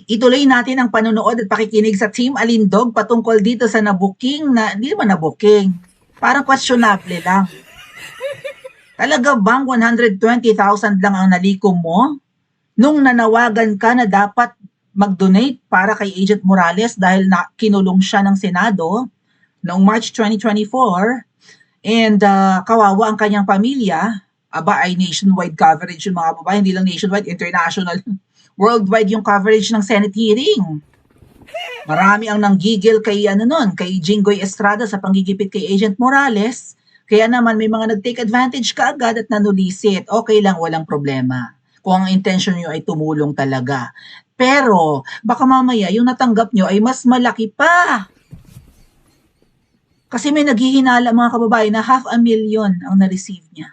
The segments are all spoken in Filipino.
Ituloy natin ang panonood at pakikinig sa Team Alindog patungkol dito sa nabuking na, hindi naman nabuking, parang questionable lang. Talaga bang 120,000 lang ang nalikom mo nung nanawagan ka na dapat mag-donate para kay Agent Morales dahil na kinulong siya ng Senado noong March 2024 and kawawa ang kanyang pamilya? Aba ay nationwide coverage yung mga babae, hindi lang nationwide, international, worldwide yung coverage ng Senate hearing. Marami ang nanggigil kay kay Jinggoy Estrada sa panggigipit kay Agent Morales. Kaya naman may mga nag-take advantage kaagad at nanulisit. Okay lang, walang problema. Kung ang intention nyo ay tumulong talaga. Pero baka mamaya yung natanggap nyo ay mas malaki pa. Kasi may naghihinala mga kababayan na 500,000 ang na-receive niya.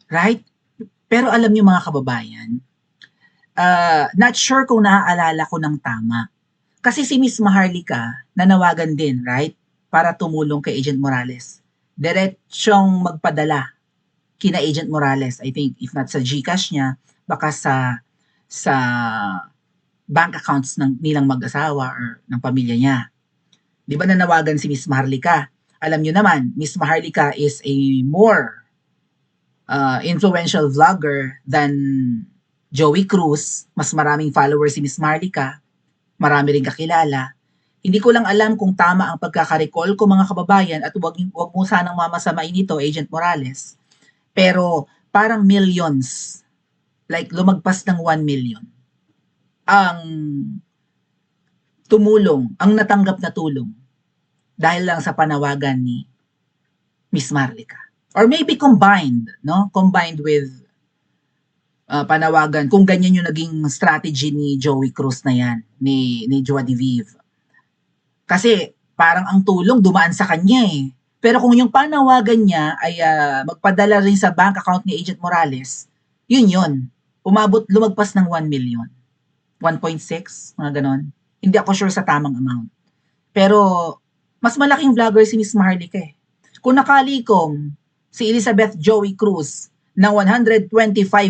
Right? Pero alam niyo mga kababayan, not sure kung naaalala ko ng tama. Kasi si Miss Maharlika, nanawagan din, right? Para tumulong kay Agent Morales. Diretsyong magpadala kina Agent Morales. I think, if not sa GCash niya, baka sa bank accounts nilang mag-asawa or ng pamilya niya. Di ba nanawagan si Miss Maharlika? Alam niyo naman, Miss Maharlika is a more influential vlogger than Joey Cruz. Mas maraming followers si Miss Maharlika. Marami rin kakilala. Hindi ko lang alam kung tama ang pagkakarecall ko mga kababayan at wag mo sanang mamasamain ito, Agent Morales. Pero parang millions, like lumagpas ng 1 million, ang tumulong, ang natanggap na tulong dahil lang sa panawagan ni Miss Maharlika. Or maybe combined, no? Combined with panawagan, kung ganyan yung naging strategy ni Joey Cruz na yan, ni Joa Diviv. Kasi parang ang tulong dumaan sa kanya eh. Pero kung yung panawagan niya ay magpadala rin sa bank account ni Agent Morales, yun. Lumagpas ng 1 million. 1.6, mga ganon. Hindi ako sure sa tamang amount. Pero mas malaking vlogger si Miss Maharlika eh. Kung nakalikom si Elizabeth Joey Cruz ng 125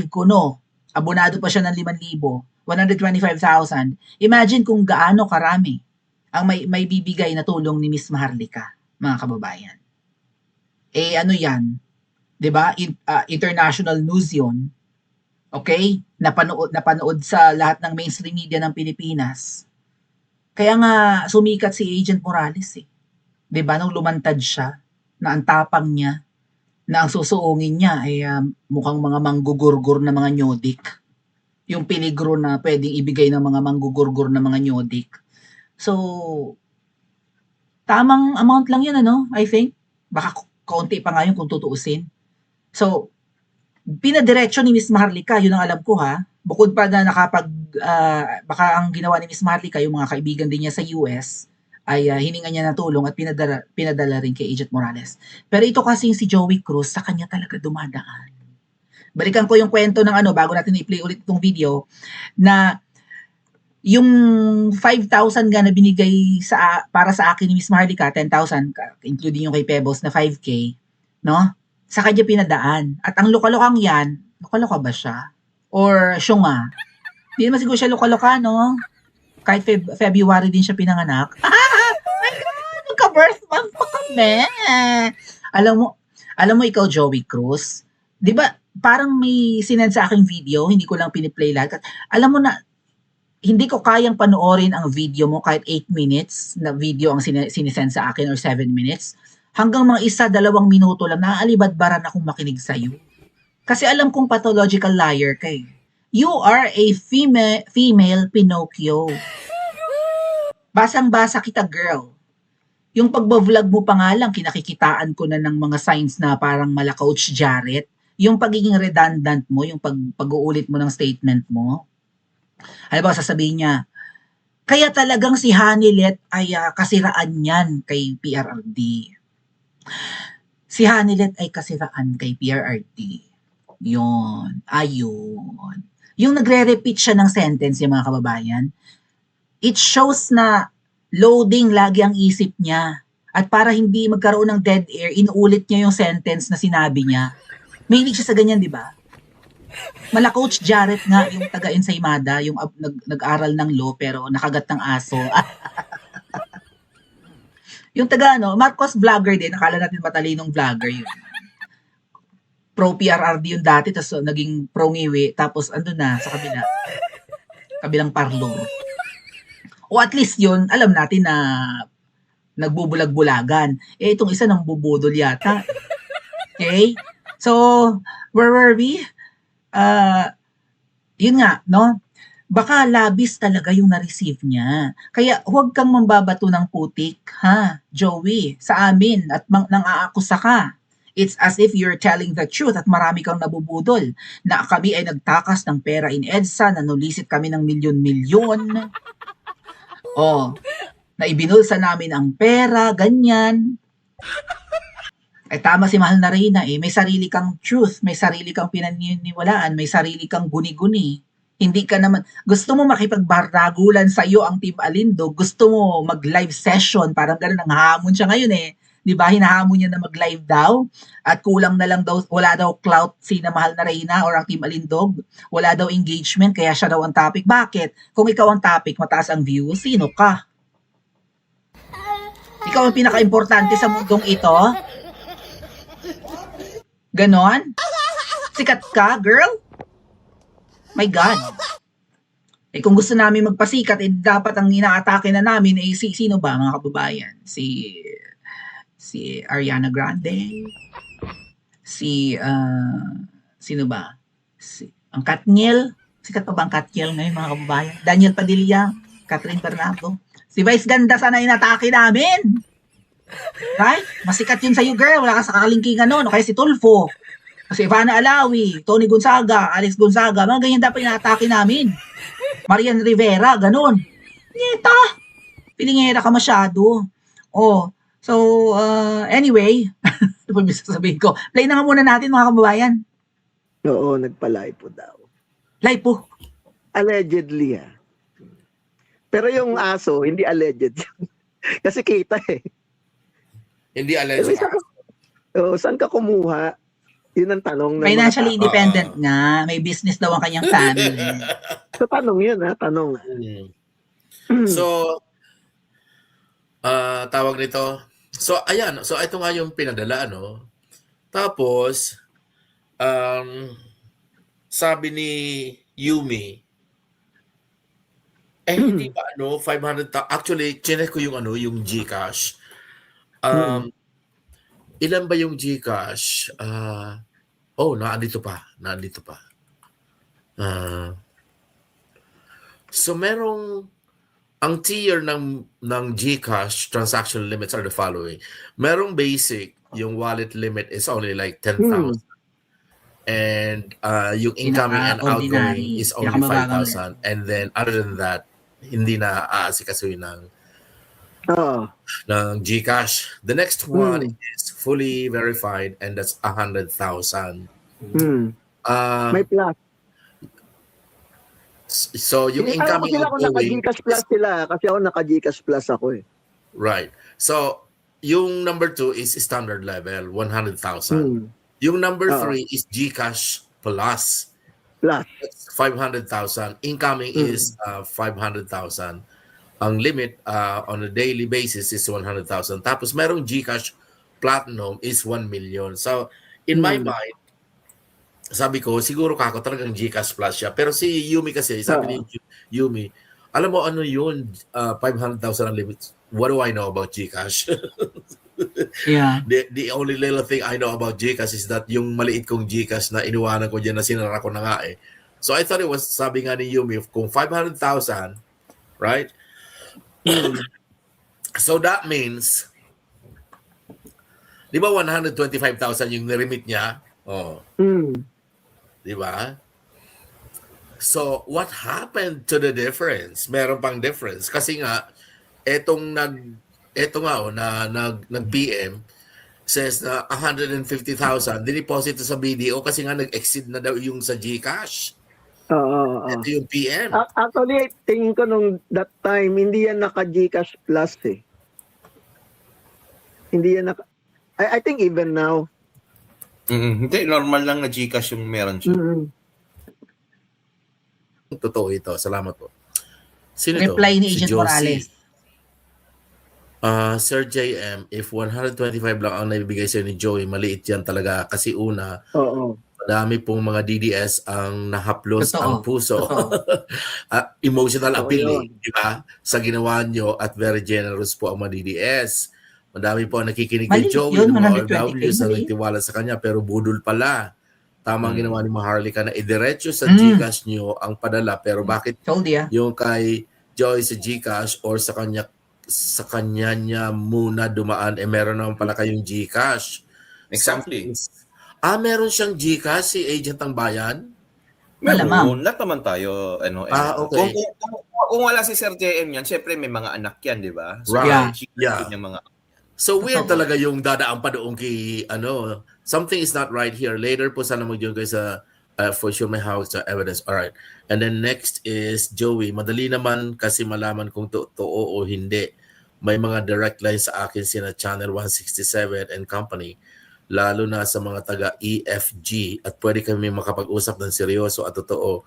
kuno, abonado pa siya ng 5,000, 125,000. Imagine kung gaano karami ang may bibigay na tulong ni Miss Maharlika, mga kababayan. Eh ano yan? 'Di ba? International news 'yon. Okay? Napanood sa lahat ng mainstream media ng Pilipinas. Kaya nga sumikat si Agent Morales eh. 'Di ba nung lumantad siya na ang tapang niya, na ang susuungin niya ay mukhang mga manggugurgur na mga nyodik. Yung peligro na pwedeng ibigay ng mga manggugurgur na mga nyodik. So, tamang amount lang yun, I think. Baka kaunti pa nga yun kung tutuusin. So, pinadiretso ni Miss Maharlika, yun ang alam ko ha. Bukod pa na baka ang ginawa ni Miss Maharlika, yung mga kaibigan din niya sa US, ay hiningan niya ng tulong at pinadala rin kay Agent Morales. Pero ito kasi si Joey Cruz, sa kanya talaga dumadaan. Balikan ko yung kwento ng bago natin i-play ulit itong video, na yung 5,000 nga na binigay para sa akin ni Miss Maharlika, 10,000, including yung kay Pebbles na 5K, no? Sa kanya pinadaan. At ang lukalokang yan, lukaloka ba siya? Or syunga? Hindi naman siguro siya lukaloka, no? Kahit February din siya pinanganak. My God! Magka-birth month pa kami! Alam mo ikaw, Joey Cruz, di ba, parang may sinend sa aking video, hindi ko lang piniplay lahat. Alam mo na, hindi ko kayang panoorin ang video mo kahit 8 minutes na video ang sinisend sa akin or 7 minutes. Hanggang mga 1-2 minuto lang, naaalibadbaran akong makinig sa'yo. Kasi alam kong pathological liar ka eh. You are a female Pinocchio. Basang-basa kita, girl. Yung pagbablog mo pa nga lang, kinakikitaan ko na ng mga signs na parang mala Coach Jarrett. Yung pagiging redundant mo, yung pag-uulit mo ng statement mo. Halimbawa, sasabihin niya, kaya talagang si Hanilet ay kasiraan niyan kay PRRD. Si Hanilet ay kasiraan kay PRRD. Yun. Ayun. Yung nagre-repeat siya ng sentence, yung mga kababayan, it shows na loading lagi ang isip niya. At para hindi magkaroon ng dead air, inuulit niya yung sentence na sinabi niya. Mahilig siya sa ganyan, di ba? Mala Coach Jarrett nga yung taga Ensaymada, yung nag-aral ng law pero nakagat ng aso. Yung taga Marcos vlogger din, akala natin matalinong vlogger yun. Pro PRRD yung dati, tapos naging pro ngiwi, tapos andun na sa kabilang parlor. O at least yun, alam natin na nagbubulag-bulagan. Itong isa nang bubudol yata. Okay? So, where were we? Yun nga, no? Baka labis talaga yung na-receive niya. Kaya huwag kang mambabato ng putik, ha, Joey, sa amin at nang aakusa ka. It's as if you're telling the truth at marami kang nabubudol na kami ay nagtakas ng pera in EDSA, nanulisit kami ng milyon-milyon. Na ibinulsa namin ang pera, ganyan. Tama si Mahal na Reyna may sarili kang truth, may sarili kang pinaniniwalaan, may sarili kang guni-guni. Hindi ka naman, gusto mo makipagbardagulan sa iyo ang Team Alindog, gusto mo mag-live session, parang gano'n ang hamon siya ngayon 'Di ba? Hinahamon niya na mag-live daw at kulang na lang daw, wala daw clout si na Mahal na Reyna or ang Team Alindog. Wala daw engagement kaya siya daw ang topic. Bakit? Kung ikaw ang topic, mataas ang views, sino ka? Ikaw ang pinaka-importante sa mundong ito? Ganon? Sikat ka, girl? My God. Kung gusto namin magpasikat, dapat ang inaatake na namin sino ba, mga kababayan? Si Ariana Grande, sino ba? Ang Katniel, sikat pa ba ang Katniel ngayon, mga kababayan? Daniel Padilla, Catherine Bernardo. Si Vice Ganda sana inatake namin. Right? Masikat yun sa'yo, girl. Wala ka sa kakalingkingan nun. O kaya si Tulfo. Kasi Ivana Alawi, Tony Gonzaga, Alex Gonzaga, mga ganyan dapat inatake namin. Marian Rivera, ganun. Neta, pilingera ka masyado. So, anyway, ano pa sasabihin ko? Play na nga muna natin, mga kababayan. Oo, nagpa-live po daw. Live po? Allegedly, ha. Pero yung aso, hindi alleged. Kasi kita Hindi alleged. Saan ka kumuha? Yun ang tanong. Financially independent nga. May business daw ang kanyang family. So, tanong yun, ha? Tanong. So, tawag nito. So, ayan. So, ito nga yung pinadala, Tapos, sabi ni Yumi, hindi ba, 500, actually, chinek ko yung GCash. Ilan ba yung GCash? Naandito pa. So merong ang tier ng GCash transaction limits are the following. Merong basic, yung wallet limit is only like 10,000. And yung incoming and outgoing is only 5,000. And then other than that, hindi na aasikasuhin ng GCash. The next one is fully verified and that's 100,000. May plus. So yung incoming and outgoing, naka-GCash plus sila kasi ako naka-GCash plus ako Right. So yung number 2 is standard level, 100,000. Yung number 3 is GCash plus. That's 500,000. Incoming is 500,000. Ang limit on a daily basis is 100,000. Tapos merong GCash Platinum is 1 million. So in my mind, sabi ko, siguro kako talagang GCash Plus siya. Pero si Yumi kasi, sabi ni Yumi, alam mo ano yun, 500,000 ang limit. What do I know about GCash? Yeah. The only little thing I know about GCash is that yung maliit kong GCash na iniwanan ko dyan na sinara ko na nga So I thought it was, sabi nga ni Yumi, kung 500,000, right? So that means, di ba 125,000 yung niremit niya? Di ba? So what happened to the difference? Meron pang difference. Kasi nga, nag-PM says na 150,000 diniposito sa BDO kasi nga nag-exceed na daw yung sa GCash. Ito yung PM. Actually, tingin ko nung that time, hindi yan naka-GCash plus Hindi yan I think even now. Hindi, normal lang na GCash yung meron siya. totoo ito. Salamat po. Sino to? Reply ni Si Agent Josie. Morales. Sir JM, if 125 lang ang naibigay sa'yo ni Joey, maliit yan talaga. Kasi una, Oo. madami pong mga DDS ang nahaplos Totoo. ang puso. Totoo. Emotional Totoo appeal, yun. di ba? Sa ginawa nyo at very generous po ang mga DDS. Madami po ang nakikinig kay Maliit Joey yun, ng mga 120K, OFWs na maliit. nagtiwala sa kanya pero budol pala. Tama ang ginawa ni Maharlika na idiretso sa Mm. Gcash nyo ang padala pero bakit Told ya. yung kay Joy sa Gcash or sa kanya niya muna dumaan meron naman pala kayong Gcash. Exactly. Meron siyang Gcash si Agent ng Bayan? Malamang. Meron, lahat naman tayo. Okay. Kung wala si Sir JM yan, syempre may mga anak yan, di ba? So, Right. yeah. Yeah. Yung mga So weird Totoo. talaga yung dadaan pa doon kay something is not right here. Later po sana mag-join kayo sa for sure may hawak sa evidence. Alright. And then next is Joey. Madali naman kasi malaman kung totoo o hindi. May mga direct line sa akin sina Channel 167 and company. Lalo na sa mga taga EFG at pwede kami makapag-usap ng seryoso at totoo.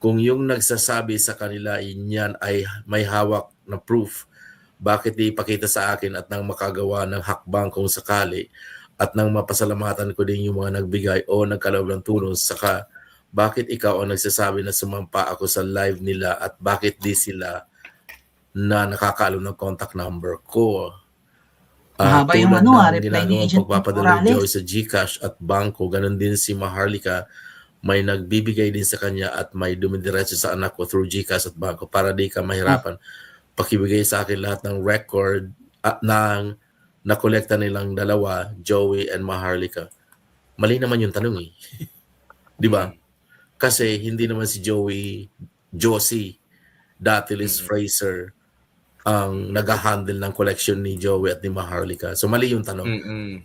Kung yung nagsasabi sa kanila yan ay may hawak na proof, bakit di ipakita sa akin at nang makagawa ng hakbang kung sakali at nang mapasalamatan ko din yung mga nagbigay o nagkaloob ng tulong, saka bakit ikaw ang nagsasabi na sumampa ako sa live nila at bakit di sila na nakakaalam ng contact number ko? Mahaba yung Tulad ng reply ni ginagawang Agent pagpapadala ni Morales. Joey sa Gcash at bangko, ganun din si Maharlika, may nagbibigay din sa kanya at may dumidiretso sa anak ko through Gcash at bangko para di ka mahirapan. Pakibigay sa akin lahat ng record ng nakolekta nilang dalawa, Joey and Maharlika. Mali naman yung tanong eh. Di ba? Kasi hindi naman si Josie, Datilis Fraser, ang nag-handle ng collection ni Joey at ni Maharlika. So mali yung tanong.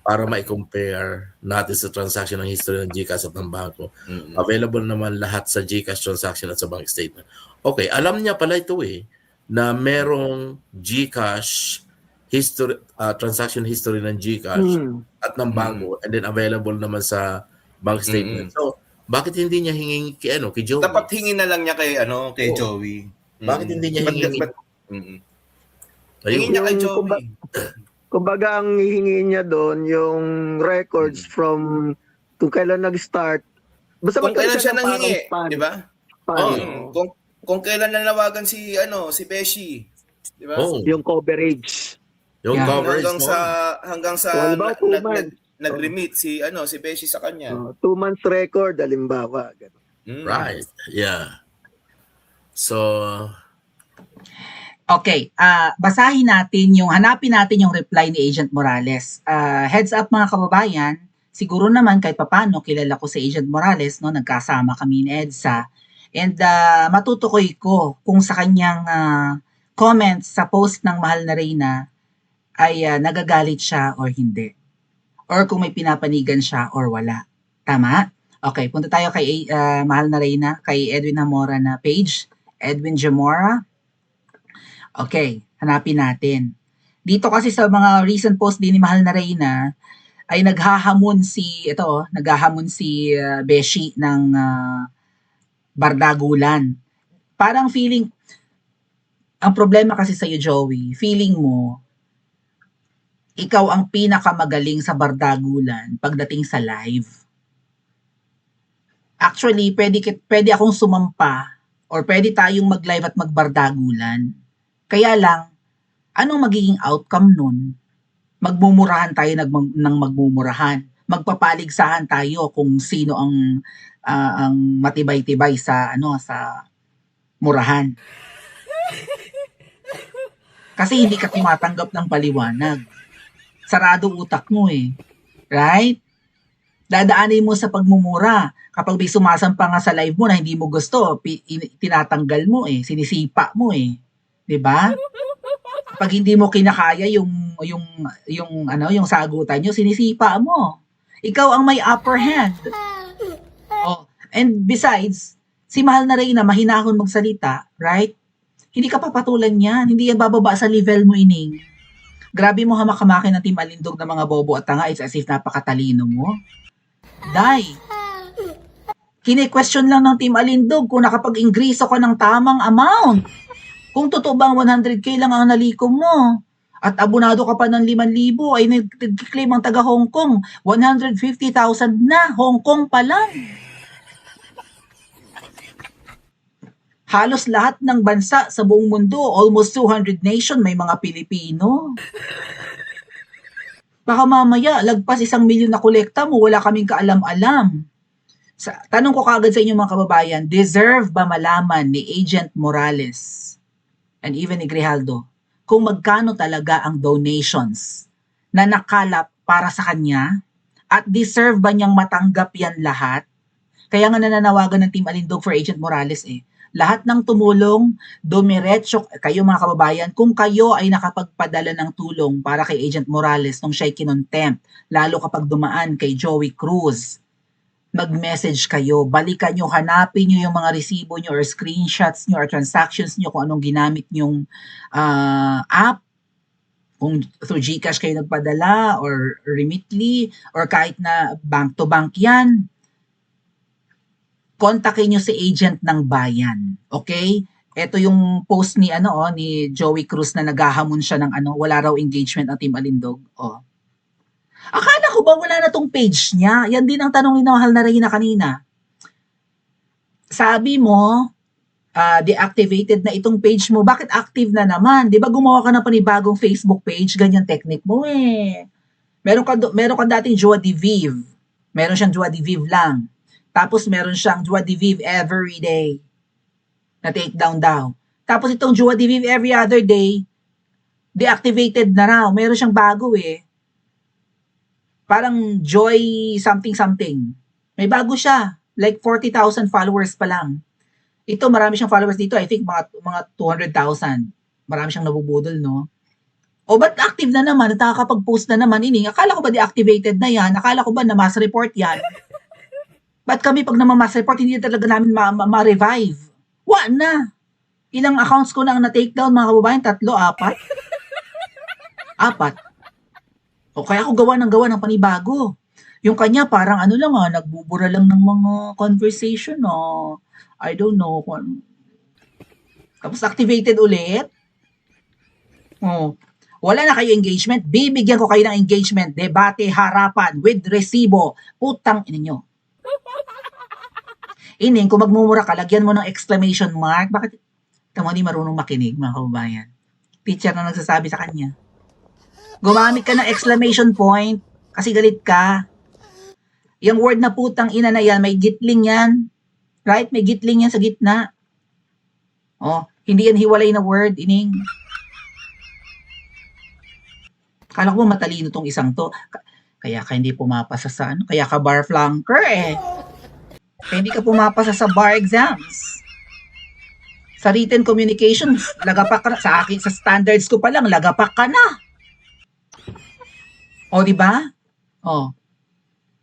Para ma-compare natin sa transaction ng history ng Gcash at ng bangko. Available naman lahat sa Gcash transaction at sa bank statement. Okay, alam niya pala ito eh, na merong Gcash history, transaction history ng Gcash at ng bangko and then available naman sa bank statement. So, bakit hindi niya hinging kay Joey? dapat hingin na lang niya kay Joey. Bakit hindi niya hingin? Hingin niya kay Yung Joey. Kumbaga ang hihingi niya doon yung records from kung kailan nag-start. Basta Kung kailan siya ng nanghingi, parang di ba? Kung kailan nanawagan si Beshi, di ba? yung coverage. Yung Yeah. coverage Hanggang sa So, halimbawa, 2 months. nag-remit si Beshi sa kanya. 2 months record, halimbawa. Ganun. Right. Yeah. So, Okay, hanapin natin yung reply ni Agent Morales. Heads up mga kababayan, siguro naman kahit papano kilala ko si Agent Morales, no, nagkasama kami ni EDSA. And matutukoy ko kung sa kanyang comments sa post ng Mahal na Reyna ay nagagalit siya or hindi. Or kung may pinapanigan siya or wala. Tama? Okay, punta tayo kay Mahal na Reyna, kay Edwin Zamora na page. Edwin Zamora. Okay, hanapin natin. Dito kasi sa mga recent post din ni Mahal na Reyna ay naghahamon si Beshi ng Bardagulan. Parang feeling, ang problema kasi sa'yo, Joey, feeling mo, ikaw ang pinakamagaling sa Bardagulan pagdating sa live. Actually, pwede akong sumampa or pwede tayong mag-live at magbardagulan. Kaya lang, anong magiging outcome nun? Magmumurahan tayo ng magmumurahan. Magpapaligsahan tayo kung sino ang matibay-tibay sa murahan. Kasi hindi ka tumatanggap ng paliwanag. Sarado utak mo eh. Right? Dadaanin mo sa pagmumura. Kapag may sumasampa nga sa live mo na hindi mo gusto, tinatanggal mo eh, sinisipa mo eh. 'Di ba? Pag hindi mo kinakaya yung sagutan niyo, sinisipa mo. Ikaw ang may upper hand. Oh, and besides, si Mahal na Reyna mahinahon magsalita, right? Hindi ka papatulan yan. Hindi yan bababa sa level mo, ining. Grabe mo hamak-hamakin ng Team Alindog na mga bobo at tanga. It's as if napakatalino mo. Die. Kine-question lang ng Team Alindog kung nakapag-ingreso ka ng tamang amount. Kung totoo bang 100K lang ang nalikom mo at abonado ka pa ng 5,000 ay nag-claim ang taga Hong Kong, 150,000 na, Hong Kong pa lang. Halos lahat ng bansa sa buong mundo, almost 200 nation, may mga Pilipino. Baka mamaya, lagpas 1,000,000 na kolekta mo, wala kaming kaalam-alam. Tanong ko kagad sa inyo mga kababayan, deserve ba malaman ni Agent Morales and even ni Grijaldo kung magkano talaga ang donations na nakalap para sa kanya at deserve ba niyang matanggap yan lahat? Kaya nga nananawagan ng Team Alindog for Agent Morales lahat ng tumulong, dumiretso kayo mga kababayan, kung kayo ay nakapagpadala ng tulong para kay Agent Morales nung siya'y kinontempt, lalo kapag dumaan kay Joey Cruz, mag-message kayo, balikan nyo, hanapin nyo yung mga resibo nyo or screenshots nyo or transactions nyo kung anong ginamit nyong app, kung through GCash kayo nagpadala or Remitly or kahit na bank to bank yan, kontakin nyo si agent ng bayan. Okay? Ito yung post ni ni Joey Cruz na naghahamon siya ng wala raw engagement ang Team Alindog. Akala ko ba wala na tong page niya? Yan din ang tanong ni Mahal na Reyna kanina. Sabi mo, deactivated na itong page mo. Bakit active na naman? Di ba gumawa ka ng panibagong Facebook page? Ganyan technique mo Meron ka dating Joa de Vive. Meron siyang Joa de Vive lang. Tapos meron siyang Joa de Vive every day na take down daw. Tapos itong Joa de Vive every other day, deactivated na raw. Meron siyang bago Parang Joy something. May bago siya. Like 40,000 followers pa lang. Ito, marami siyang followers dito. I think mga 200,000. Marami siyang nabubudol, no? Ba't active na naman? Nakakapag-post na naman. Akala ko ba deactivated na yan? Akala ko ba na mass report yan? Ba't kami pag namamass report, hindi talaga namin ma-revive? Na. Ilang accounts ko na ang na-take down, mga kababayan? 3, 4? 4. O kaya ako gawa ng panibago. Yung kanya parang nagbubura lang ng mga conversation. I don't know. Tapos activated ulit. Wala na kayo engagement. Bibigyan ko kayo ng engagement. Debate, harapan, with resibo. Putang ina nyo. Kung magmumura ka, lagyan mo ng exclamation mark. Bakit? Tama, di marunong makinig, mga kababayan. Teacher na nagsasabi sa kanya. Gumamit ka ng exclamation point kasi galit ka. Yung word na putang ina na yan, may gitling yan. Right? May gitling yan sa gitna. Hindi yan hiwalay na word, Kala ko matalino tong isang to. Kaya ka hindi pumapasa sa Kaya ka bar flunker Kaya hindi ka pumapasa sa bar exams. Sa written communication, lagapak ka na. Sa akin, sa standards ko pa lang, lagapak ka na. Diba?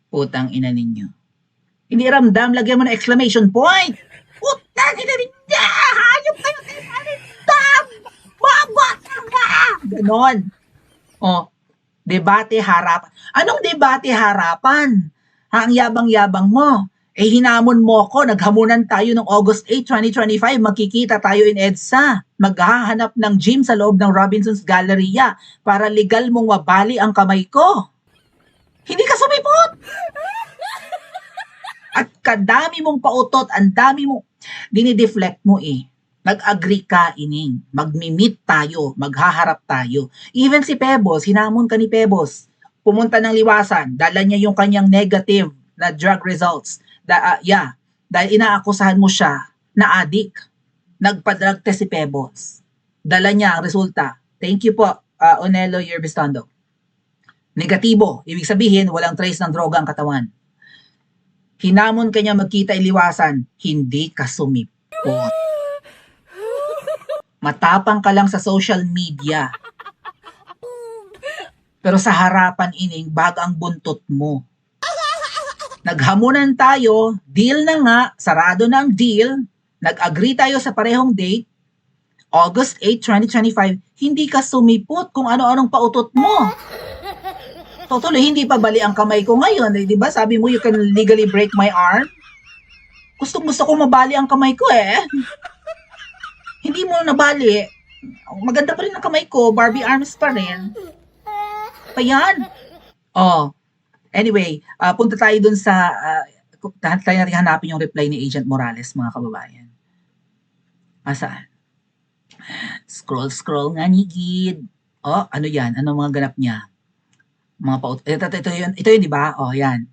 Putang ina ninyo. Hindi ramdam, lagyan mo na exclamation point. Putang ina ninyo! Hayop kayo kayo ramdam! Babata nga! Ganon. Debate harapan. Anong debate harapan? Ang yabang-yabang mo. Hinamon mo ko, naghamunan tayo ng August 8, 2025, magkikita tayo in EDSA. Maghahanap ng gym sa loob ng Robinson's Galleria para legal mong mabali ang kamay ko. Hindi ka sumipot! At kadami mong pautot, ang dami mong dinideflect mo Nag-agree ka, Magmi-meet tayo, maghaharap tayo. Even si Pebos, hinamon ka ni Pebos. Pumunta ng liwasan, dala niya yung kanyang negative na drug results. Dahil inaakusahan mo siya na addict. Nagpa-drug test si Pebos. Dala niya ang resulta. Thank you po, Onelo Yerbistondo. Negatibo. Ibig sabihin, walang trace ng droga ang katawan. Hinamon ka niya magkita iliwasan. Hindi ka sumipot. Matapang ka lang sa social media. Pero sa harapan bagang buntot mo. Naghamunan tayo, deal na nga, sarado na ang deal, nag-agree tayo sa parehong date, August 8, 2025, hindi ka sumipot kung ano-anong pautot mo. Totally, hindi pa bali ang kamay ko ngayon. Di ba? Sabi mo, you can legally break my arm. Gustong-gusto ko mabali ang kamay ko eh. Hindi mo nabali. Maganda pa rin ang kamay ko. Barbie arms pa rin. Pa yan. Oh. Anyway, punta tayo dun sa tayo natin hanapin yung reply ni Agent Morales, mga kababayan. Asaan? Scroll nga ni Gid. Oh, ano yan? Ano mga ganap niya? Mga ito yun, di ba? Oh, yan.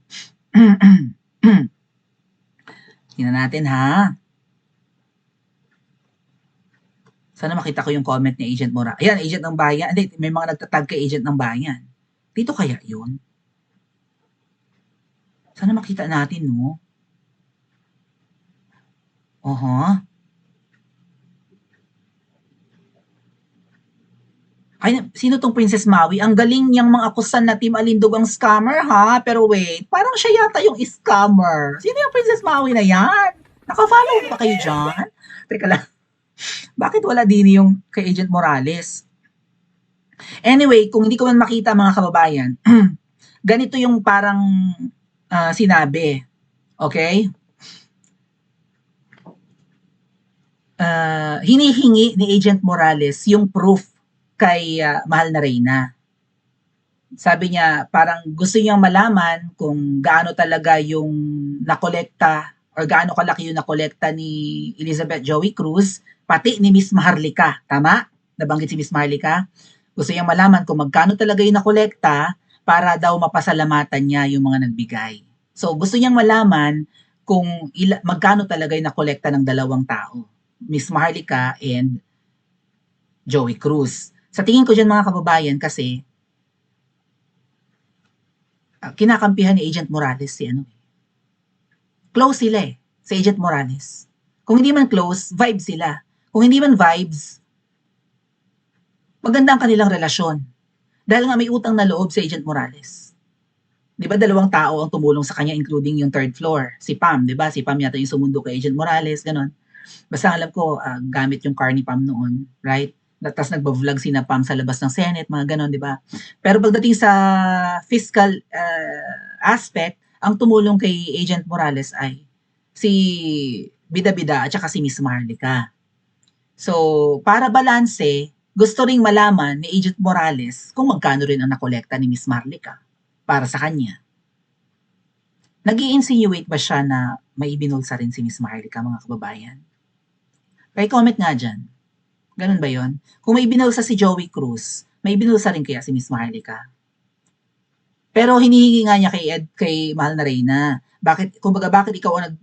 Tingnan natin, ha? Sana makita ko yung comment ni Agent Morales. Ayan, Agent ng Bayan. Hindi, may mga nagtatag kay Agent ng Bayan. Dito kaya yun? Sana makita natin, no? Oho. Ay, sino tong Princess Maui? Ang galing niyang mga akusan na Team Alindog ang scammer, ha? Pero wait, parang siya yata yung scammer. Sino yung Princess Maui na yan? Naka-follow ba kayo dyan? Teka lang. Bakit wala din yung kay Agent Morales? Anyway, kung hindi ko man makita, mga kababayan, ganito yung parang sinabi. Okay? Hinihingi ni Agent Morales yung proof kay Mahal na Reyna. Sabi niya, parang gusto niyang malaman kung gaano talaga yung nakolekta or gaano kalaki yung nakolekta ni Elizabeth Joey Cruz, pati ni Miss Maharlika. Tama? Nabanggit si Miss Maharlika? Gusto niyang malaman kung magkano talaga yung nakolekta para daw mapasalamatan niya yung mga nagbigay. So, gusto niyang malaman kung magkano talaga yung nakolekta ng dalawang tao, Miss Maharlika and Joey Cruz. Sa tingin ko dyan, mga kababayan, kasi kinakampihan ni Agent Morales si close sila si Agent Morales. Kung hindi man close, vibes sila. Kung hindi man vibes, maganda ang kanilang relasyon. Dahil nga may utang na loob si Agent Morales. Di ba dalawang tao ang tumulong sa kanya, including yung third floor, si Pam, di ba? Si Pam yata yung sumundo kay Agent Morales, ganon. Basta alam ko, gamit yung car ni Pam noon, right? Tapos nagba-vlog si Pam sa labas ng Senate, mga ganon, di ba? Pero pagdating sa fiscal aspect, ang tumulong kay Agent Morales ay si Bida-Bida at saka si Miss Maharlika. So, para balanse, gusto ring malaman ni Agent Morales kung magkano rin ang nakolekta ni Miss Maharlika para sa kanya. Nag-i-insinuate ba siya na may ibinulsa rin si Miss Maharlika, mga kababayan? Kaya comment nga dyan. Ganun ba yon? Kung may binulsa si Joey Cruz, may binulsa rin kaya si Miss Maharlika? Pero hinihingi nga niya kay Mahal na Reyna. Bakit ikaw ang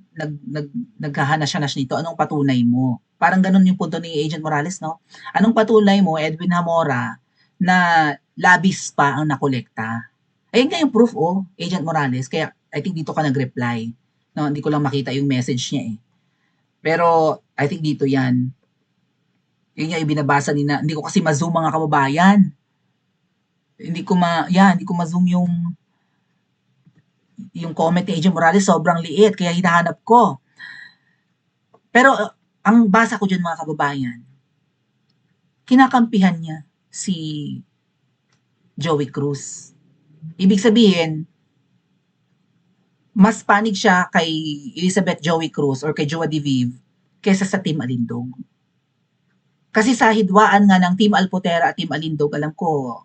naghahanasyanas nito? Anong patunay mo? Parang ganun yung punto ni Agent Morales, no? Anong patunay mo, Edwin Hamora, na labis pa ang nakolekta? Ayun nga yung proof, Agent Morales. Kaya I think dito ka nag-reply. No, hindi ko lang makita yung message niya Pero I think dito yan. Yun nga yung binabasa hindi ko kasi ma-zoom, mga kababayan. Hindi ko ma-zoom yung comment ni Agent Morales, sobrang liit, kaya hinahanap ko. Pero ang basa ko dyan, mga kababayan, kinakampihan niya si Joey Cruz. Ibig sabihin, mas panig siya kay Elizabeth Joey Cruz or kay Joa Diviv kesa sa Team Alindog. Kasi sa hidwaan nga ng Team Alpotera at Team Alindog, alam ko,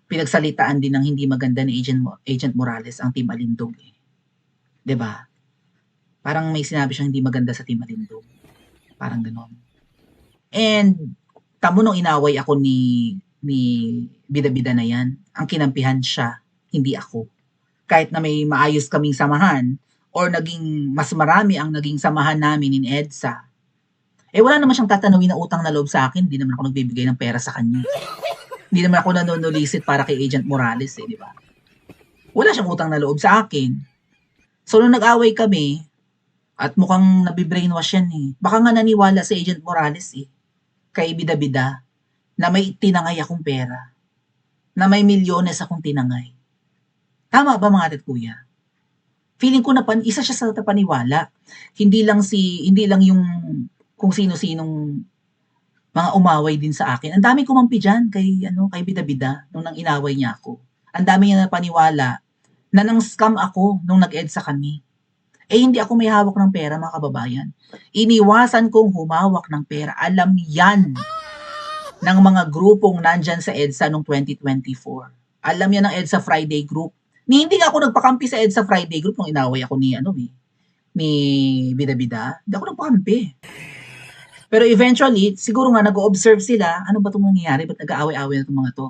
pinagsalitaan din ng hindi maganda ni Agent Morales ang Team Alindog. Diba? Parang may sinabi siyang hindi maganda sa Team Alindog. Parang gano'n. And, tamo nung inaway ako ni Bida-Bida na yan, ang kinampihan siya, hindi ako. Kahit na may maayos kaming samahan, or naging mas marami ang naging samahan namin in EDSA, wala naman siyang tatanawin na utang na loob sa akin. Hindi naman ako nagbibigay ng pera sa kanya. Hindi naman ako nanunulisit para kay Agent Morales, di ba? Wala siyang utang na loob sa akin. So, nung nag-away kami, at mukhang nabibrainwash yan baka nga naniwala si Agent Morales kay Bida-Bida, na may tinangay akong pera. Na may milyones akong tinangay. Tama ba, mga ate at kuya? Feeling ko na isa siya sa paniwala. Hindi lang yung kung sino-sinong mga umaway din sa akin. Ang dami kumampi dyan kay Bida-Bida nung nang inaway niya ako. Ang dami niya na paniwala na nang scam ako nung nag-EDSA kami. Eh, hindi ako may hawak ng pera, mga kababayan. Iniwasan kong humawak ng pera. Alam yan ng mga grupong nandyan sa EDSA noong 2024. Alam yan ng EDSA Friday Group. Hindi nga ako nagpakampi sa EDSA Friday Group nung inaway ako ni Bida-Bida. Hindi ako nagpakampi. Pero eventually, siguro nga nag-observe sila, ano ba itong nangyayari? Ba't nag-aaway-aaway na itong mga to?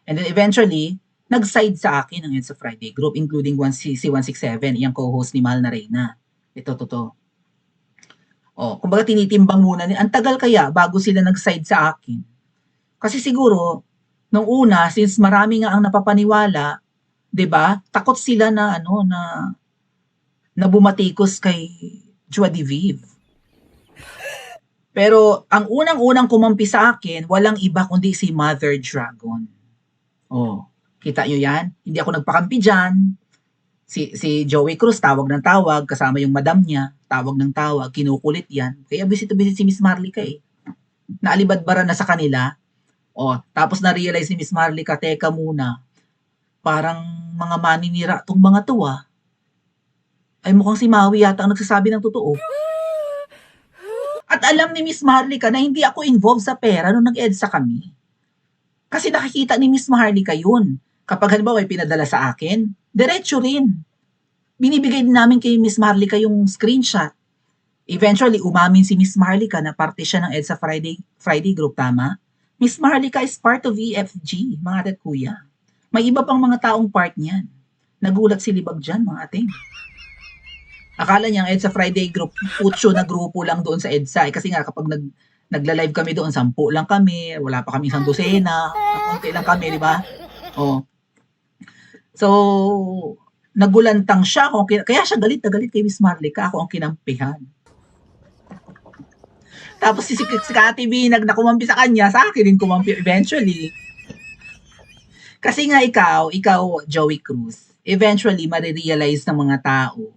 And then eventually, nag-side sa akin ang EDSA Friday Group, including si 167, yung co-host ni Mahal na Reyna. Ito. Kumbaga tinitimbang muna. Ang tagal kaya bago sila nag-side sa akin. Kasi siguro, nung una, since marami nga ang napapaniwala, 'di ba? Takot sila na na bumatikos kay Joa de Vive. Pero ang unang-unang kumampi sa akin, walang iba kundi si Mother Dragon. Kita nyo yan? Hindi ako nagpakampi dyan. Si Joey Cruz, tawag ng tawag, kasama yung madam niya, tawag ng tawag, kinukulit yan. Kaya visit si Miss Marlica eh. Naalibadbara na sa kanila. Tapos na-realize ni Miss Marlica, teka muna, parang mga maninira tong mga to Ay mukhang si Maui yata ang nagsasabi ng totoo. At alam ni Miss Marlica na hindi ako involved sa pera nung nag-EDSA kami. Kasi nakikita ni Miss Marlica yun. Kapag halimbawa ay pinadala sa akin, diretso rin. Binibigay din namin kay Miss Marlica yung screenshot. Eventually, umamin si Miss Marlica na parte siya ng EDSA Friday Group, tama? Miss Marlica is part of EFG, mga ate at kuya. May iba pang mga taong part niyan. Nagulat si Libag dyan, mga ate. Akala niya ang EDSA Friday Group, putyo na grupo lang doon sa EDSA. Kasi nga kapag nagla-live kami doon, 10 lang kami, wala pa kami 1 dosena, konti lang kami, di ba? So, nagulantang siya. Kaya siya galit na galit kay Miss Marlica. Ako ang kinampihan. Tapos si Kati B, nakumampi sa kanya, sa akin din kumampi eventually. Kasi nga ikaw, Joey Cruz, eventually marirealize ng mga tao,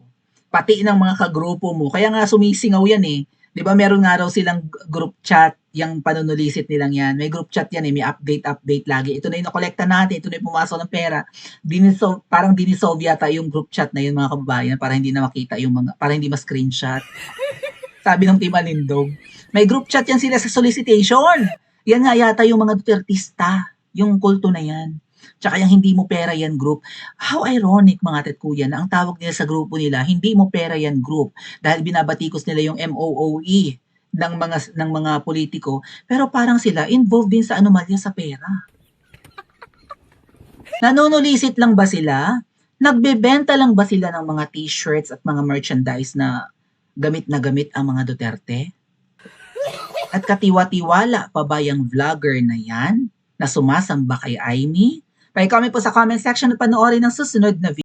pati ng mga kagrupo mo. Kaya nga sumisingaw yan eh. Di ba meron nga raw silang group chat, yung panunulisit nilang yan. May group chat yan eh, may update lagi. Ito na yung nakolekta natin, ito na yung pumasok ng pera. Parang dinisolve yata yung group chat na yun, mga kababayan, para hindi na makita para hindi ma-screenshot. Sabi ng Team Alindog. May group chat yan sila sa solicitation. Yan nga yata yung mga Dutertista, yung kulto na yan. Tsaka yung hindi mo pera yan group. How ironic, mga ate at kuya, na ang tawag nila sa grupo nila, hindi mo pera yan group. Dahil binabatikos nila yung MOOE ng mga politiko. Pero parang sila involved din sa anomalya sa pera. Nanunulisit lang ba sila? Nagbebenta lang ba sila ng mga t-shirts at mga merchandise na gamit ang mga Duterte? At katiwa-tiwala pa ba yung vlogger na yan na sumasamba kay Aimee? Pa-comment po sa comment section at panoorin ang susunod na video.